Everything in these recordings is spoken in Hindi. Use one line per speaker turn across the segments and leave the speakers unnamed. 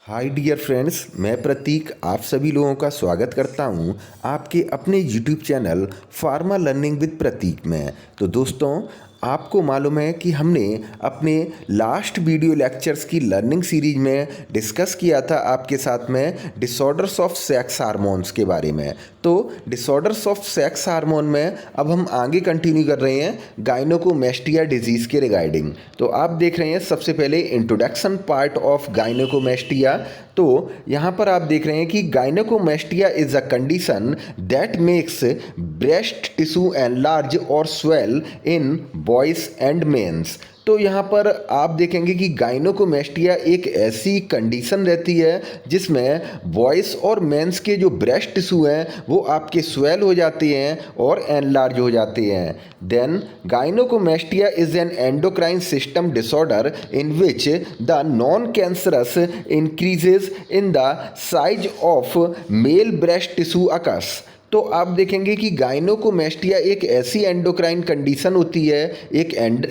हाय डियर फ्रेंड्स, मैं प्रतीक आप सभी लोगों का स्वागत करता हूं आपके अपने YouTube channel pharma learning with Pratik में। तो दोस्तों, आपको मालूम है कि हमने अपने लास्ट वीडियो लेक्चर्स की लर्निंग सीरीज में डिस्कस किया था आपके साथ में डिसऑर्डर्स ऑफ सेक्स हार्मोन्स के बारे में। तो डिसऑर्डर्स ऑफ सेक्स हार्मोन में अब हम आगे कंटिन्यू कर रहे हैं गायनोकोमेस्टिया डिजीज़ के रिगार्डिंग। तो आप देख रहे हैं सबसे पहले इंट्रोडक्शन पार्ट ऑफ गायनोकोमेस्टिया। तो यहाँ पर आप देख रहे हैं कि gynaecomastia is a condition that makes breast tissue enlarge और swell in boys and mens. तो यहाँ पर आप देखेंगे कि गायनोकोमेस्टिया एक ऐसी कंडीशन रहती है जिसमें बॉयज़ और मेंस के जो ब्रेस्ट टिश्यू हैं वो आपके स्वेल हो जाते हैं और एनलार्ज हो जाते हैं। Then gynaecomastia is an endocrine system disorder in which the non cancerous increases in the size of male breast tissue occurs. तो आप देखेंगे कि गायनोकोमेस्टिया एक ऐसी एंडोक्राइन कंडीशन होती है,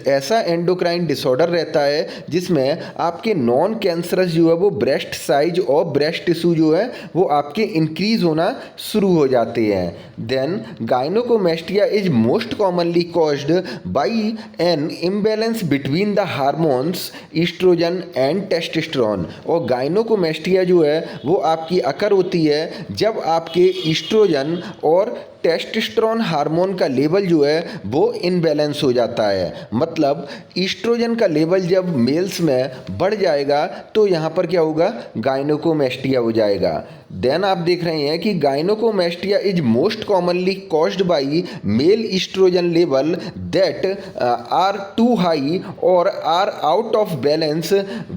ऐसा एंडोक्राइन डिसऑर्डर रहता है जिसमें आपके नॉन कैंसरस जो है वो ब्रेस्ट साइज और ब्रेस्ट टिश्यू जो है वो आपके इंक्रीज होना शुरू हो जाते हैं। Then gynaecomastia is most commonly caused by an imbalance between the hormones oestrogen and testosterone. और गायनोकोमेस्टिया जो है वो आपकी अकर होती है जब आपके ईस्ट्रोजन और टेस्टोस्टेरोन हार्मोन का लेवल जो है वो इनबैलेंस हो जाता है। मतलब ईस्ट्रोजन का लेवल जब मेल्स में बढ़ जाएगा तो यहाँ पर क्या होगा, गायनोकोमेस्टिया हो जाएगा। देन आप देख रहे हैं कि gynaecomastia is most commonly caused by male oestrogen level that are too high और are out of balance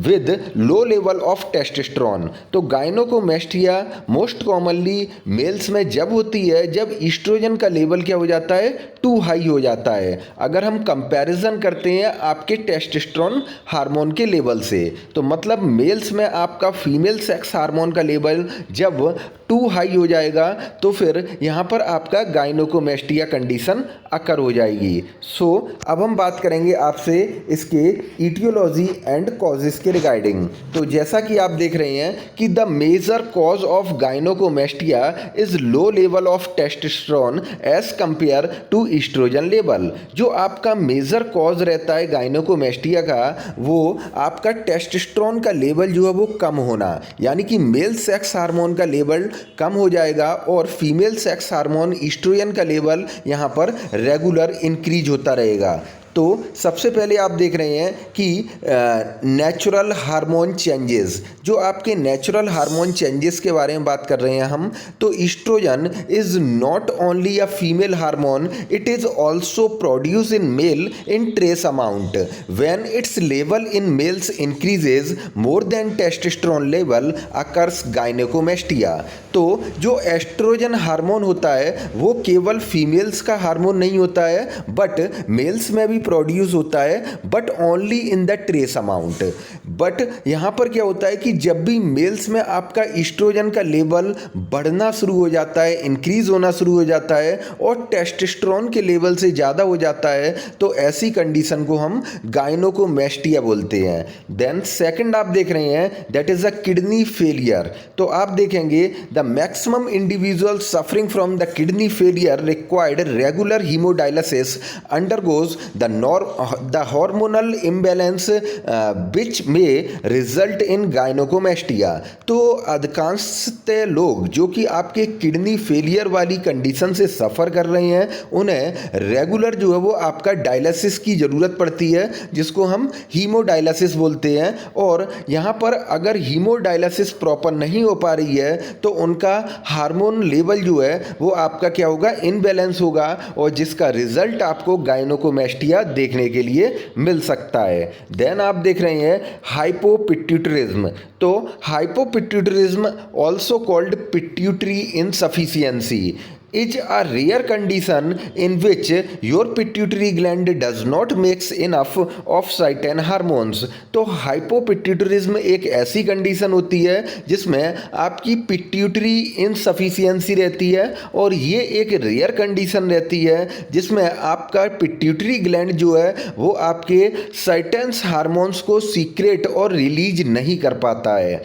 with low level of testosterone. तो गायनोकोमेस्टिया मोस्ट कॉमनली मेल्स में जब होती है जब ईस्ट्रोजन का लेवल क्या हो जाता है, टू हाई हो जाता है। अगर हम कंपैरिजन करते हैं आपके टेस्टोस्टेरोन हार्मोन के लेवल से, तो मतलब मेल्स में आपका फीमेल सेक्स हार्मोन का लेवल जब टू हाई हो जाएगा तो फिर यहाँ पर आपका गायनोकोमेस्टिया कंडीशन अकर हो जाएगी। सो अब हम बात करेंगे आपसे इसके ईटियोलॉजी एंड कॉजेस के रिगार्डिंग। तो जैसा कि आप देख रहे हैं कि the major cause of gynaecomastia is low level of testosterone as compare to oestrogen level. जो आपका मेजर कॉज रहता है गायनोकोमेस्टिया का वो आपका टेस्टोस्टेरोन का लेवल जो है वो कम होना, यानी कि मेल सेक्स हार्मोन का लेवल कम हो जाएगा और फीमेल सेक्स हार्मोन ईस्ट्रोजन का लेवल यहाँ पर रेगुलर इंक्रीज होता रहेगा। तो सबसे पहले आप देख रहे हैं कि नेचुरल हार्मोन चेंजेस, जो आपके नेचुरल हार्मोन चेंजेस के बारे में बात कर रहे हैं हम। तो oestrogen is not only a female hormone, it is also produce in male in trace amount. When its level in males increases more than testosterone level occurs gynaecomastia. तो जो एस्ट्रोजन हार्मोन होता है वो केवल फीमेल्स का हार्मोन नहीं होता है, बट मेल्स में भी प्रोड्यूस होता है, but only in the trace amount. But यहाँ पर क्या होता है कि जब भी मेल्स में आपका ईस्ट्रोजन का लेवल बढ़ना शुरू हो जाता है, इंक्रीज होना शुरू हो जाता है और टेस्टोस्टेरोन के लेवल से ज़्यादा हो जाता है, तो ऐसी कंडीशन को हम गायनोकोमेस्टिया बोलते हैं। देन सेकंड आप देख रहे हैं that is a kidney failure. तो आप देखेंगे the maximum individual suffering from the kidney failure required regular haemodialysis undergoes the hormonal imbalance which may result in gynecomastia। तो अधिकांशतः लोग जो कि आपके किडनी फेलियर वाली कंडीशन से सफ़र कर रहे हैं उन्हें रेगुलर जो है वो आपका डायलिसिस की ज़रूरत पड़ती है, जिसको हम हीमोडायलिसिस बोलते हैं। और यहाँ पर अगर हीमोडायलिसिस प्रॉपर नहीं हो पा रही है तो उनका हार्मोन लेवल जो है वो आपका क्या होगा, इनबैलेंस होगा, और जिसका रिजल्ट आपको गायनोकोमेस्टिया देखने के लिए मिल सकता है। देन आप देख रहे हैं हाइपोपिट्यूटरिज्म। तो hypopituitarism also called pituitary insufficiency is a rare condition in which your pituitary gland does not make enough of certain hormones। तो हाइपोपिट्यूटरिज्म एक ऐसी कंडीशन होती है जिसमें आपकी पिट्यूटरी इनसफिशियंसी रहती है, और ये एक रेयर कंडीशन रहती है जिसमें आपका पिट्यूटरी ग्लैंड जो है वो आपके सर्टेन हार्मोन्स को सीक्रेट और रिलीज नहीं कर पाता है।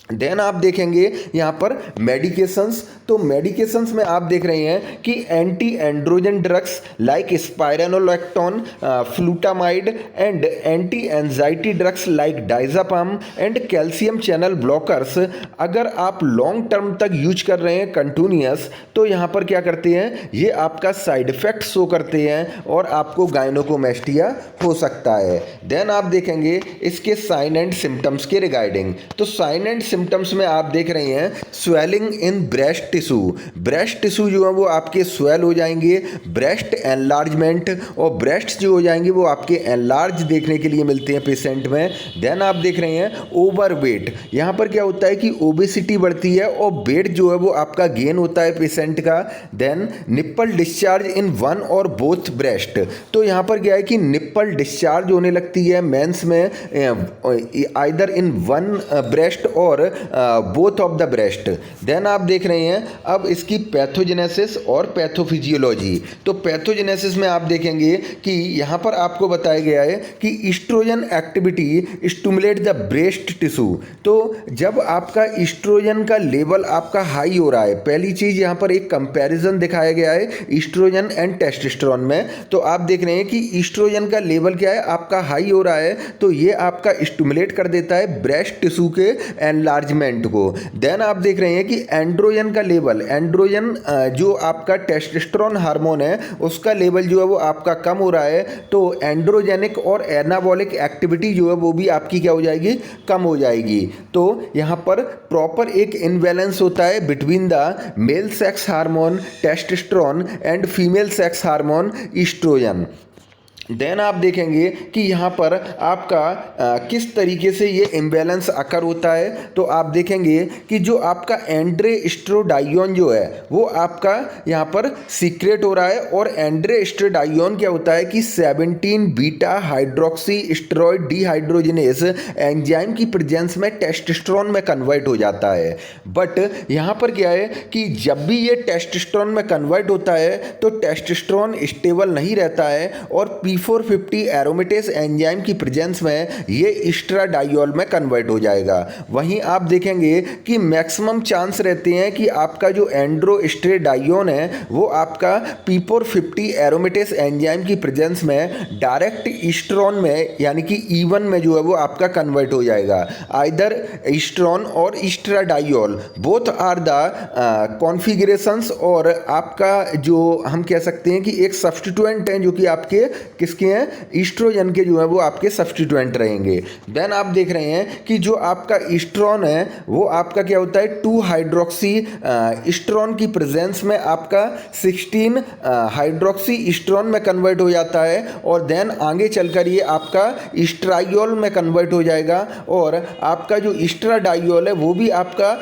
देन आप देखेंगे यहाँ पर मेडिकेशंस। तो मेडिकेशंस में आप देख रहे हैं कि anti androgen drugs like spironolactone, flutamide and anti anxiety drugs like diazepam and calcium channel blockers अगर आप लॉन्ग टर्म तक यूज कर रहे हैं कंटिन्यूअस, तो यहाँ पर क्या करते हैं, ये आपका साइड इफेक्ट शो करते हैं और आपको गायनोकोमेस्टिया हो सकता है। देन आप देखेंगे इसके साइन एंड सिम्टम्स के रिगार्डिंग। तो साइन एंड सिम्टम्स में आप देख रहे हैं swelling in breast tissue. Breast tissue जो है वो आपके स्वेल हो जाएंगे, ब्रेस्ट एनलार्जमेंट, और ब्रेस्ट जो हो जाएंगे वो आपके एनलार्ज देखने के लिए मिलते हैं पेशेंट में। देन आप देख रहे हैं ओवर वेट। यहाँ पर क्या होता है कि ओबेसिटी बढ़ती है और वेट जो है वो आपका गेन होता है पेशेंट का। Then nipple discharge in one or both breast. तो यहाँ पर क्या है कि निप्पल डिस्चार्ज होने लगती है मेंस में either in one breast or both of the breast. Then आप देख रहे हैं अब इसकी पैथोजेनेसिस और पैथोफिजियोलॉजी। तो पैथोजेनेसिस में आप देखेंगे कि यहाँ पर आपको बताया गया है कि oestrogen activity stimulate the breast tissue. तो जब आपका ईस्ट्रोजन का लेवल आपका हाई हो रहा है, पहली चीज़ यहाँ पर एक कंपैरिजन दिखाया गया है ईस्ट्रोजन एंड टेस्टोस्टेरोन में। तो आप देख रहे हैं कि ईस्ट्रोजन का लेवल क्या है, आपका हाई हो रहा है, तो ये आपका स्टिमुलेट कर देता है ब्रेस्ट टिश्यू के एनलार्जमेंट को। देन आप देख रहे हैं कि एंड्रोजन का लेवल, एंड्रोजन जो आपका टेस्टोस्टेरोन हार्मोन है उसका लेवल जो है वो आपका कम हो रहा है, तो एंड्रोजेनिक और एनाबॉलिक एक्टिविटी जो है वो भी आपकी क्या हो जाएगी, कम हो जाएगी। तो यहाँ पर प्रॉपर एक इनबैलेंस होता है between the male sex hormone testosterone and female sex hormone oestrogen. Then आप देखेंगे कि यहाँ पर आपका किस तरीके से ये इम्बैलेंस अकर होता है। तो आप देखेंगे कि जो आपका एंड्रोस्टेरोडाइन जो है वो आपका यहाँ पर सीक्रेट हो रहा है, और एंड्रोस्टेरोडाइन क्या होता है कि 17 beta hydroxy steroid dehydrogenase enzyme की प्रेजेंस में टेस्टोस्टेरोन में कन्वर्ट हो जाता है। बट यहाँ पर क्या है कि जब भी ये टेस्टोस्टेरोन में कन्वर्ट होता है तो टेस्टोस्टेरोन स्टेबल नहीं रहता है, और P450 एरोमेटेस एंजाइम की प्रेजेंस में ये एस्ट्राडायोल में कन्वर्ट हो जाएगा। वहीं आप देखेंगे कि मैक्सिमम चांस रहते हैं कि आपका जो एंड्रोस्टेरोडायोन है वो आपका P450 एरोमेटेस एंजाइम की प्रेजेंस में डायरेक्ट ईस्ट्रोन में यानी कि E1 में जो है वो आपका कन्वर्ट हो जाएगा। Either oestrone or oestradiol both are the configurations, और आपका जो हम कह सकते हैं कि एक सब्स्टिट्यूएंट है जो कि आपके किसके हैं, ईस्ट्रोजन के जो है वो आपके सब्स्टिट्यूएंट रहेंगे। देन आप देख रहे हैं कि जो आपका ईस्ट्रोन है वो आपका क्या होता है 2 हाइड्रोक्सी ईस्ट्रोन की प्रेजेंस में आपका 16 हाइड्रोक्सी ईस्ट्रोन में कन्वर्ट हो जाता है, और देन आगे चलकर ये आपका ईस्ट्रायोल में कन्वर्ट हो जाएगा, और आपका जो ईस्ट्राडायोल है वो भी आपका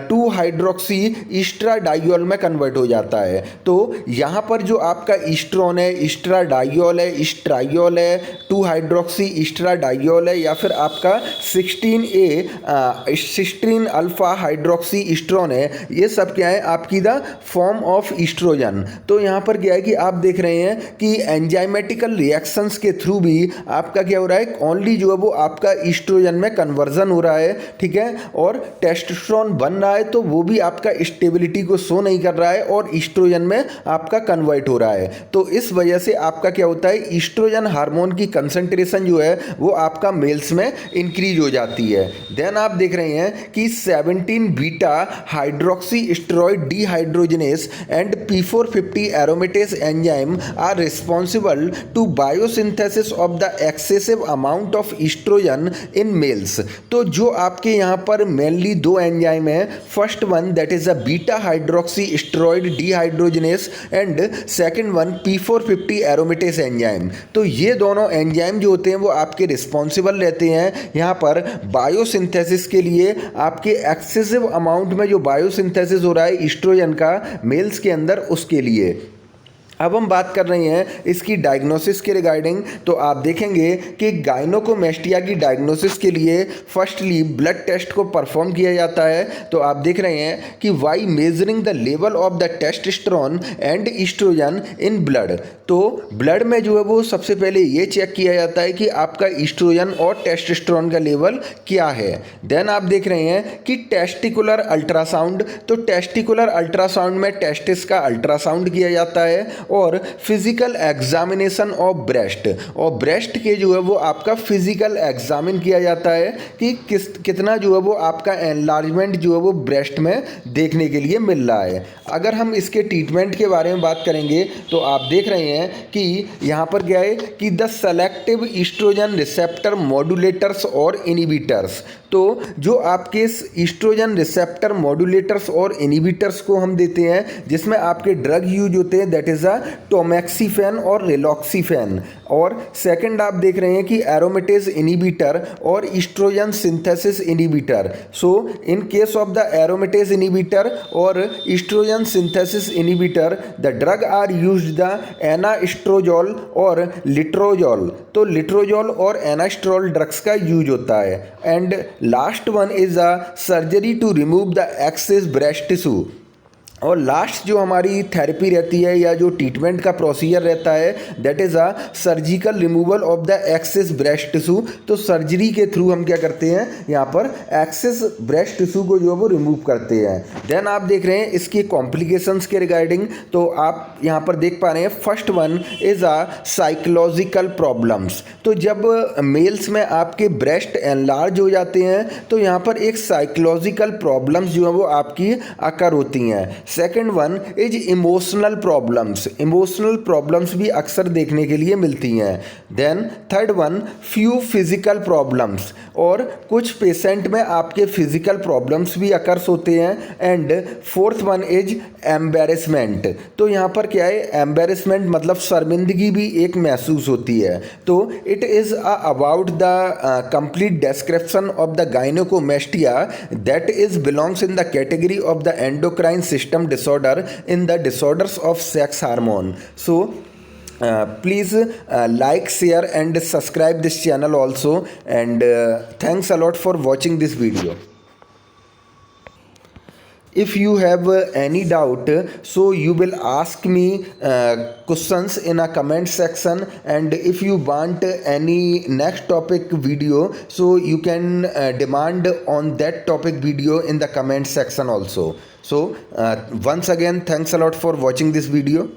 2 हाइड्रोक्सी ईस्ट्राडायोल में कन्वर्ट हो जाता है। तो यहाँ पर जो आपका ईस्ट्रोन है, ईस्ट्राडायोल है, ईस्ट्रायोल है, 2 हाइड्रोक्सी ईस्ट्राडायोल है, या फिर आपका 16 अल्फा हाइड्रोक्सी ईस्ट्रोन है, ये सब क्या है आपकी द फॉर्म ऑफ ईस्ट्रोजन। तो यहाँ पर क्या है कि आप देख रहे हैं कि एंजाइमेटिकल रिएक्शंस के थ्रू भी आपका क्या हो रहा है, ओनली जो है वो आपका ईस्ट्रोजन में कन्वर्जन हो रहा है, ठीक है, और टेस्टोस्टेरोन बन रहा है तो वो भी आपका स्टेबिलिटी को शो नहीं कर रहा है और ईस्ट्रोजन में आपका कन्वर्ट हो रहा है। तो इस वजह से आपका क्या होता है, ईस्ट्रोजन हार्मोन की कंसंट्रेशन जो है वो आपका मेल्स में इंक्रीज हो जाती है। देन आप देख रहे हैं कि 17 beta hydroxy steroid dehydrogenase and P450 aromatase enzyme are responsible to biosynthesis of the excessive amount of oestrogen in males. तो जो आपके यहाँ पर मेनली 2 एंजाइम है, first one that is a beta hydroxy steroid dehydrogenase and second one P450 aromatase enzyme. तो ये दोनों एंजाइम जो होते हैं वो आपके रिस्पॉन्सिबल रहते हैं यहाँ पर बायोसिंथेसिस के लिए, आपके एक्सेसिव अमाउंट में जो बायोसिंथेसिस हो रहा है ईस्ट्रोजन का मेल्स के अंदर उसके लिए। अब हम बात कर रहे हैं इसकी डायग्नोसिस के रिगार्डिंग। तो आप देखेंगे कि गायनोकोमेस्टिया की डायग्नोसिस के लिए फर्स्टली ब्लड टेस्ट को परफॉर्म किया जाता है। तो आप देख रहे हैं कि by measuring the level of the testosterone and oestrogen in blood. तो ब्लड में जो है वो सबसे पहले ये चेक किया जाता है कि आपका ईस्ट्रोजन और टेस्टोस्टेरोन का लेवल क्या है। देन आप देख रहे हैं कि टेस्टिकुलर अल्ट्रासाउंड। तो टेस्टिकुलर अल्ट्रासाउंड में टेस्टिस का अल्ट्रासाउंड किया जाता है और फिजिकल एग्जामिनेशन ऑफ ब्रेस्ट, और ब्रेस्ट के जो है वो आपका फिजिकल एग्जामिन किया जाता है कि कितना जो है वो आपका एनलार्जमेंट जो है वो ब्रेस्ट में देखने के लिए मिल रहा है। अगर हम इसके ट्रीटमेंट के बारे में बात करेंगे तो आप देख रहे हैं कि यहाँ पर क्या है कि the selective oestrogen receptor modulators और इनिबिटर्स। तो जो आपके ईस्ट्रोजन रिसेप्टर मॉड्यूलेटर्स और इनिबिटर्स को हम देते हैं, जिसमें आपके ड्रग यूज होते हैं, दैट इज़ अ टोमैक्सीफेन और रिलॉक्सीफेन। और सेकंड आप देख रहे हैं कि एरोमेटेज इनिबिटर और oestrogen synthesis inhibitor. So in case of the aromatase inhibitor और oestrogen synthesis inhibitor the drug are used the anastrozole और लिट्रोजोल। तो लिट्रोजोल और एनास्ट्रोल ड्रग्स का यूज होता है। And last one is a surgery to remove the excess breast tissue. और लास्ट जो हमारी थेरेपी रहती है या जो ट्रीटमेंट का प्रोसीजर रहता है, that is a surgical removal of the excess breast tissue. तो सर्जरी के थ्रू हम क्या करते हैं, यहाँ पर एक्सेस ब्रेस्ट टिश्यू को जो है वो रिमूव करते हैं। देन आप देख रहे हैं इसकी कॉम्प्लिकेशंस के रिगार्डिंग। तो आप यहाँ पर देख पा रहे हैं first one is a psychological problems. तो जब मेल्स में आपके ब्रेस्ट एनलार्ज हो जाते हैं तो यहाँ पर एक साइकोलॉजिकल प्रॉब्लम्स जो है वो आपकी अकर होती हैं। Second one is emotional problems. Emotional problems भी अक्सर देखने के लिए मिलती हैं। Then third one few physical problems, और कुछ पेशेंट में आपके फिजिकल प्रॉब्लम्स भी अकर्स होते हैं। And fourth one is embarrassment. तो यहाँ पर क्या है, एम्बेरसमेंट मतलब शर्मिंदगी भी एक महसूस होती है। तो it is about the complete description of the gynaecomastia that is belongs in the category of the endocrine system disorder in the disorders of sex hormone. So please like, share and subscribe this channel also, and thanks a lot for watching this video. If you have any doubt, so you will ask me questions in a comment section, and if you want any next topic video, so you can demand on that topic video in the comment section also. So once again, thanks a lot for watching this video.